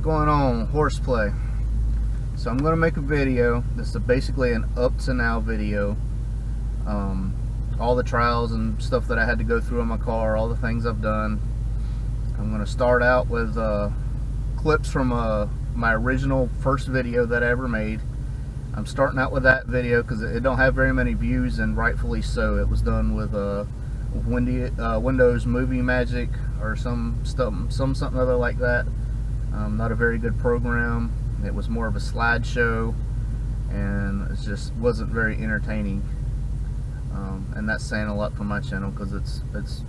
going on, horseplay? So I'm going to make a video. This is basically an up to now video. All the trials and stuff that I had to go through on my car, all the things I've done. I'm going to start out with clips from my original first video that I ever made. I'm starting out with that video because it don't have very many views, and rightfully so. It was done with Windows Movie Magic or something other like that. Not a very good program. It was more of a slideshow, and it just wasn't very entertaining. And that's saying a lot for my channel because it's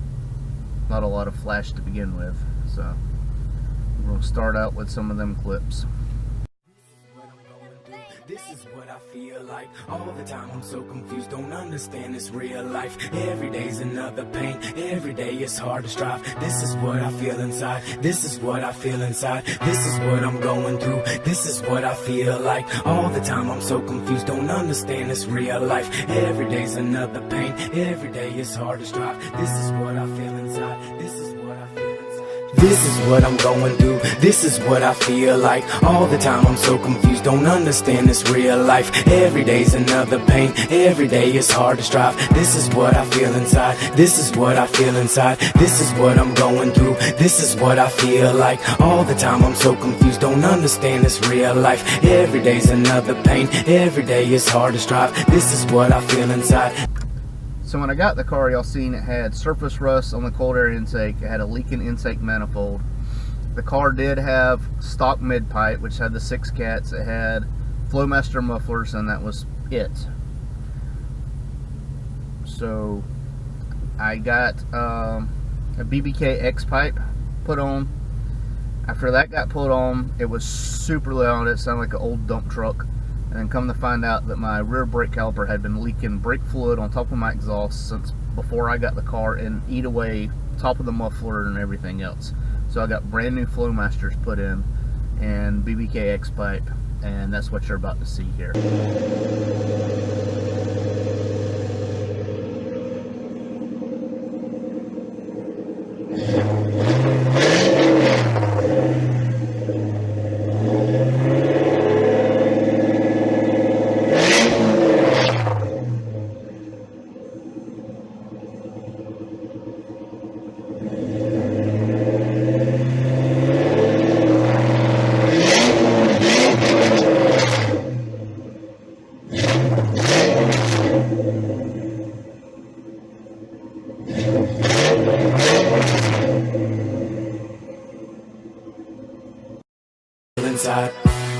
not a lot of flash to begin with. So we'll start out with some of them clips. This is what I feel like all the time. I'm so confused, don't understand this real life. Every day's another pain, every day it's hard to strive. This is what I feel inside, this is what I feel inside. This is what I'm going through, this is what I feel like all the time. I'm so confused, don't understand this real life. Every day's another pain, every day it's hard to strive. This is what I feel inside, this is what I feel inside. This is what I'm going through, this is what I feel like all the time. I'm so confused, don't understand this real life. Every day's another pain, every day it's hard to strive. This is what I feel inside, this is what I feel inside. This is what I'm going through, this is what I feel like all the time. I'm so confused, don't understand this real life. Every day's another pain, every day it's hard to strive. This is what I feel inside. So when I got the car, y'all seen it had surface rust on the cold air intake. It had a leaking intake manifold. The car did have stock mid pipe, which had the 6 cats. It had Flowmaster mufflers, and that was it. So I got a BBK X pipe put on. After that got put on, it was super loud. It sounded like an old dump truck. And then come to find out that my rear brake caliper had been leaking brake fluid on top of my exhaust since before I got the car, and eat away top of the muffler and everything else. So I got brand new Flowmasters put in and BBK X pipe, and that's what you're about to see here. Inside.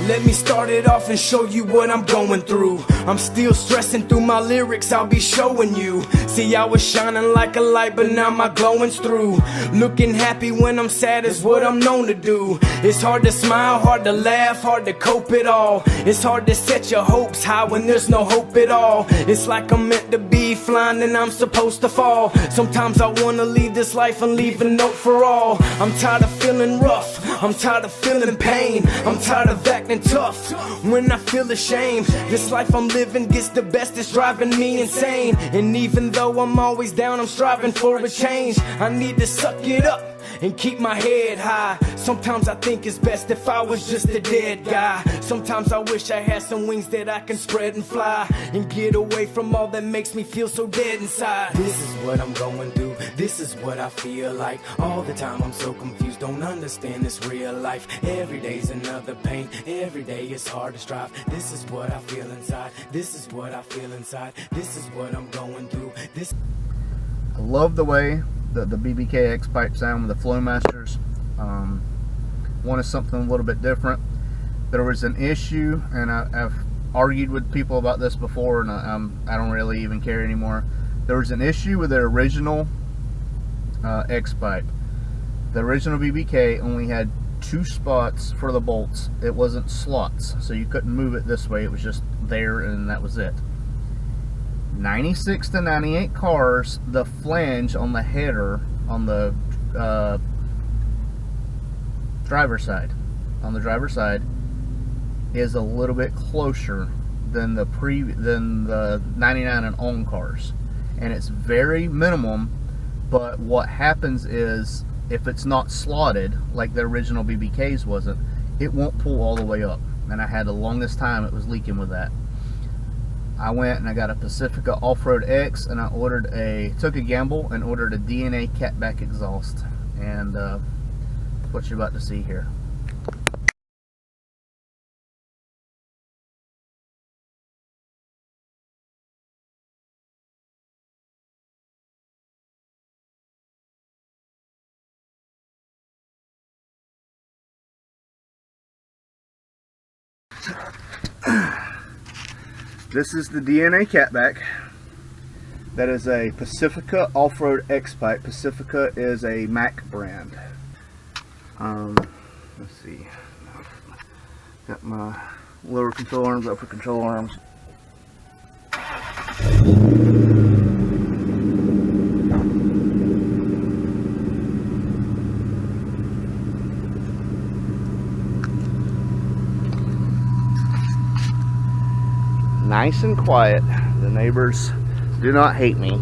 Let me start it off and show you what I'm going through. I'm still stressing through my lyrics, I'll be showing you. See, I was shining like a light, but now my glowing's through. Looking happy when I'm sad is what I'm known to do. It's hard to smile, hard to laugh, hard to cope it all. It's hard to set your hopes high when there's no hope at all. It's like I'm meant to be flying and I'm supposed to fall. Sometimes I wanna leave this life and leave a note for all. I'm tired of feeling rough, I'm tired of feeling pain. I'm tired of acting tough when I feel ashamed. This life I'm living gets the best, it's driving me insane. And even though I'm always down, I'm striving for a change. I need to suck it up and keep my head high. Sometimes I think it's best if I was just a dead guy. Sometimes I wish I had some wings that I can spread and fly and get away from all that makes me feel so dead inside. This is what I'm going through, this is what I feel like all the time. I'm so confused, don't understand this real life. Every day's another pain, every day it's hard to strive. This is what I feel inside, this is what I feel inside. This is what I'm going through. I love the way the BBK X pipe sound with the Flowmasters. Wanted something a little bit different. There was an issue, and I've argued with people about this before, and I don't really even care anymore. There was an issue with the original X pipe. The original BBK only had 2 spots for the bolts. It wasn't slots, so you couldn't move it this way. It was just there, and that was it. 96 to 98 cars, the flange on the header on the driver's side, is a little bit closer than the 99 and on cars, and it's very minimum. But what happens is, if it's not slotted like the original BBKs wasn't, it won't pull all the way up. And I had the longest time it was leaking with that. I went and I got a Pacifica Off-Road X, and I took a gamble and ordered a DNA catback exhaust. And what you're about to see here. This is the DNA catback. That is a Pacifica Off-Road X pipe. Pacifica is a Mac brand. Let's see. Got my lower control arms, upper control arms. Nice and quiet. The neighbors do not hate me.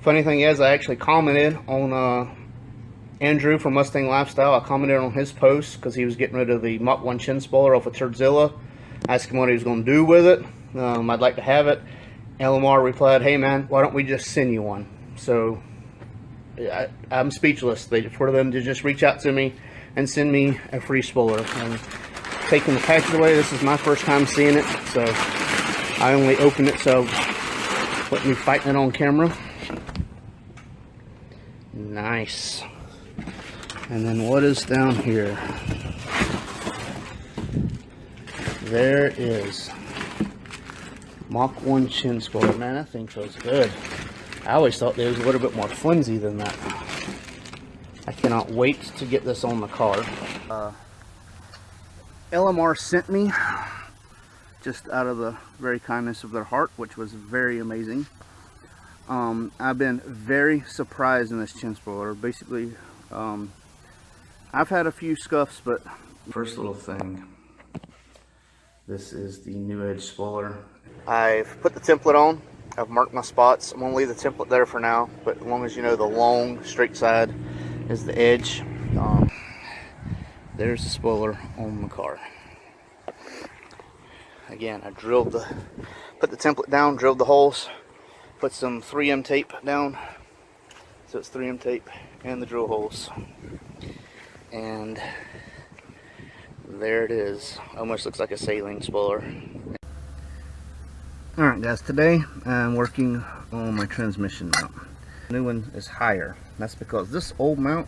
Funny thing is, I actually commented on Andrew from Mustang Lifestyle. I commented on his post because he was getting rid of the Mach 1 chin spoiler off of Turdzilla. I asked him what he was going to do with it. I'd like to have it. LMR replied, "Hey man, why don't we just send you one?" So I'm speechless for them to just reach out to me and send me a free spoiler. And taking the package away, this is my first time seeing it, so I only opened it, so let me fighting it on camera. Nice. And then what is down here? There is Mach 1 chin spoiler. Man, that thing feels good. I always thought they was a little bit more flimsy than that. I cannot wait to get this on the car. LMR sent me, just out of the very kindness of their heart, which was very amazing. I've been very surprised in this chin spoiler. Basically, I've had a few scuffs, but first little thing, this is the New Edge spoiler. I've put the template on. I've marked my spots. I'm gonna leave the template there for now, but as long as you know the long straight side is the edge. There's the spoiler on the car. Again, I put the template down, drilled the holes, put some 3M tape down, so it's 3M tape and the drill holes, and there it is. Almost looks like a sailing spoiler. Alright guys, today I'm working on my transmission mount. The new one is higher. That's because this old mount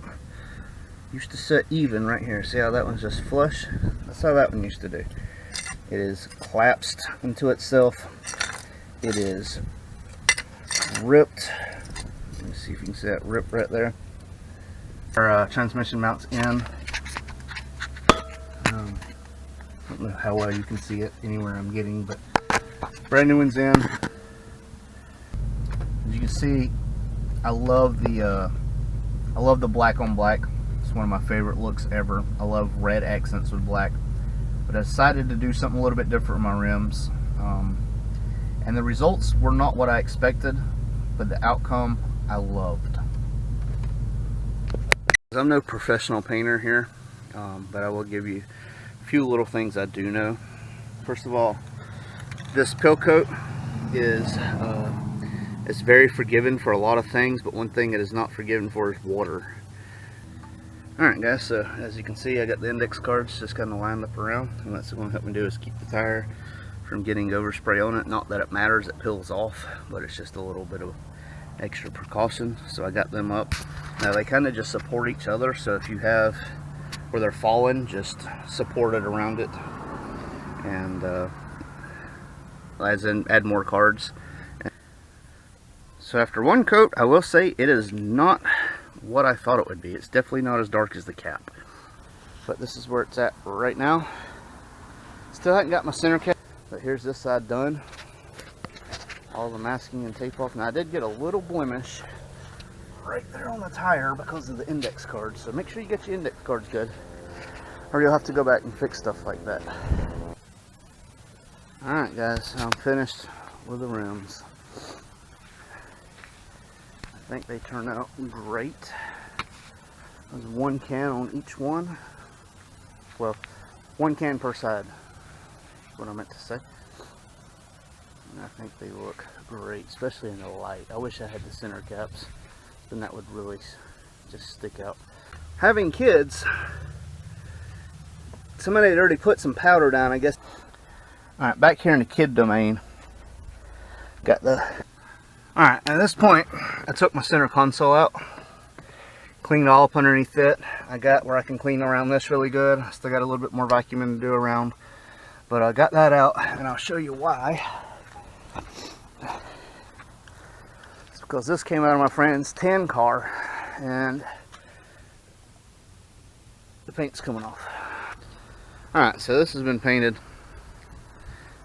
used to set even right here. See how that one's just flush? That's how that one used to do. It is collapsed into itself. It is ripped. Let me see if you can see that rip right there. Our transmission mount's in. I don't know how well you can see it anywhere I'm getting, but brand new one's in. As you can see, I love the black on black. It's one of my favorite looks ever. I love red accents with black, but I decided to do something a little bit different with my rims, and the results were not what I expected, but the outcome I loved. I'm no professional painter here, but I will give you a few little things I do know. First of all, this pill coat is It's very forgiving for a lot of things, but one thing it is not forgiving for is water. Alright guys, so as you can see, I got the index cards just kind of lined up around, and that's going to help me do is keep the tire from getting overspray on it. Not that it matters, it peels off, but it's just a little bit of extra precaution. So I got them up. Now they kind of just support each other, so if you have where they're falling, just support it around it, and as in add more cards. So after one coat, I will say it is not what I thought it would be. It's definitely not as dark as the cap, but this is where it's at right now. Still haven't got my center cap, but here's this side done. All the masking and tape off. Now I did get a little blemish right there on the tire because of the index cards, so make sure you get your index cards good, or you'll have to go back and fix stuff like that. Alright guys, I'm finished with the rims. I think they turn out great. There's one can on each one. Well, one can per side, is what I meant to say. And I think they look great, especially in the light. I wish I had the center caps, then that would really just stick out. Having kids, somebody had already put some powder down, I guess. Alright, back here in the kid domain, got the... Alright, at this point, I took my center console out, cleaned all up underneath it. I got where I can clean around this really good. I still got a little bit more vacuuming to do around, but I got that out, and I'll show you why. It's because this came out of my friend's tan car, and the paint's coming off. Alright, so this has been painted.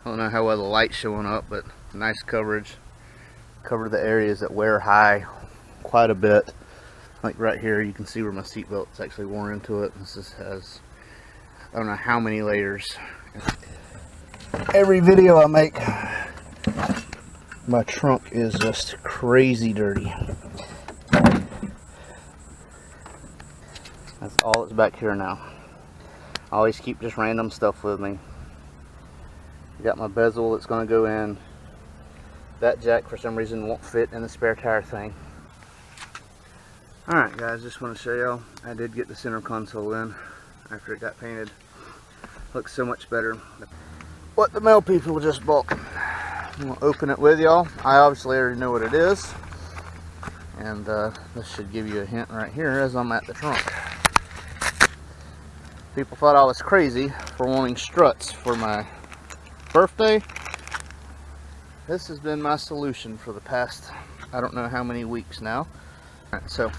I don't know how well the light's showing up, but nice coverage. Cover the areas that wear high quite a bit. Like right here, you can see where my seat belt's actually worn into it. This just has, I don't know how many layers. Every video I make, my trunk is just crazy dirty. That's all that's back here now. I always keep just random stuff with me. Got my bezel that's going to go in. That jack for some reason won't fit in the spare tire thing. Alright guys, just want to show y'all, I did get the center console in after it got painted. Looks so much better. What the mail people just bought. I'm going to open it with y'all. I obviously already know what it is. And this should give you a hint right here as I'm at the trunk. People thought I was crazy for wanting struts for my birthday. This has been my solution for the past, I don't know how many weeks now. Alright, so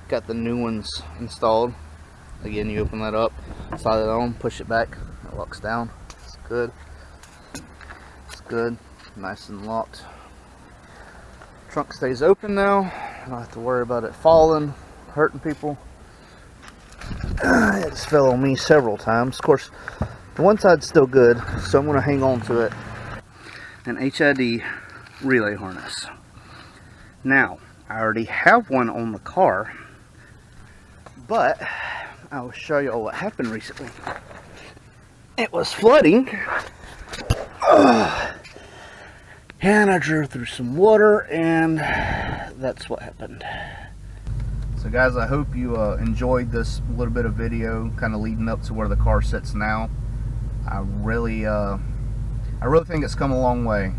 got the new ones installed. Again, you open that up, slide it on, push it back, it locks down. It's good. It's good, nice and locked. Trunk stays open now. I don't have to worry about it falling, hurting people. It just fell on me several times. Of course, the one side's still good, so I'm going to hang on to it. An HID relay harness. Now, I already have one on the car, but I will show you what happened recently. It was flooding, and I drove through some water, and that's what happened. So guys, I hope you enjoyed this little bit of video kind of leading up to where the car sits now. I really think it's come a long way.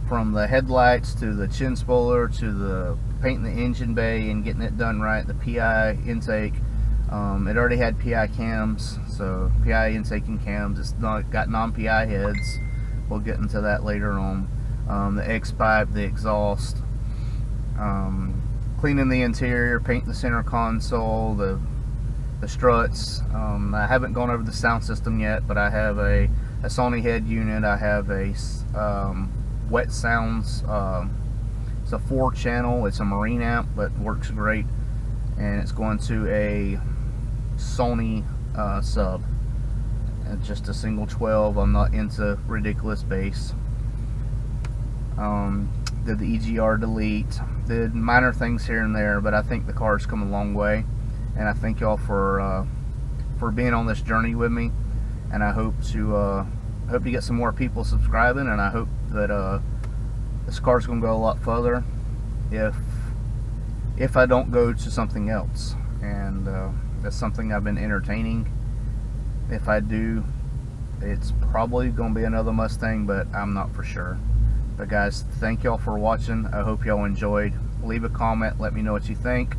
From the headlights to the chin spoiler to the painting the engine bay and getting it done right, the PI intake. It already had PI cams, so PI intake and cams. It's got non-PI heads. We'll get into that later on. The X-pipe, the exhaust, cleaning the interior, painting the center console, the struts. I haven't gone over the sound system yet, but I have a Sony head unit. I have a Wet Sounds. It's a 4-channel. It's a marine amp, but works great. And it's going to a Sony sub. And just a single 12. I'm not into ridiculous bass. Did the EGR delete. Did minor things here and there, but I think the car's come a long way. And I thank y'all for being on this journey with me. And I hope to get some more people subscribing, and I hope that this car's gonna go a lot further if I don't go to something else, and that's something I've been entertaining. If I do, it's probably gonna be another Mustang, but I'm not for sure. But guys, thank y'all for watching. I hope y'all enjoyed. Leave a comment, let me know what you think.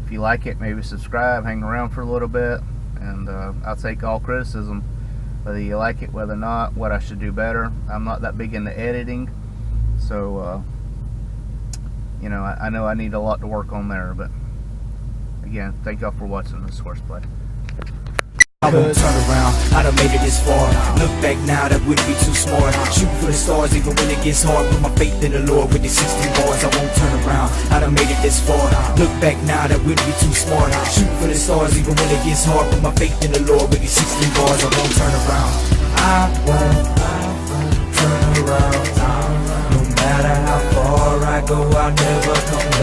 If you like it, maybe subscribe, hang around for a little bit, and I'll take all criticism, whether you like it, whether not, what I should do better. I'm not that big into editing, so you know, I know I need a lot to work on there. But again, thank y'all for watching this horseplay. I won't turn around, I done made it this far. Look back now, that wouldn't be too smart. Shoot for the stars even when it gets hard. Put my faith in the Lord with these 16 bars. I won't turn around, I done made it this far. Look back now, that wouldn't be too smart. Shoot for the stars even when it gets hard. Put my faith in the Lord with these 16 bars. I won't turn around, I won't turn around. No matter how far I go, I'll never come back.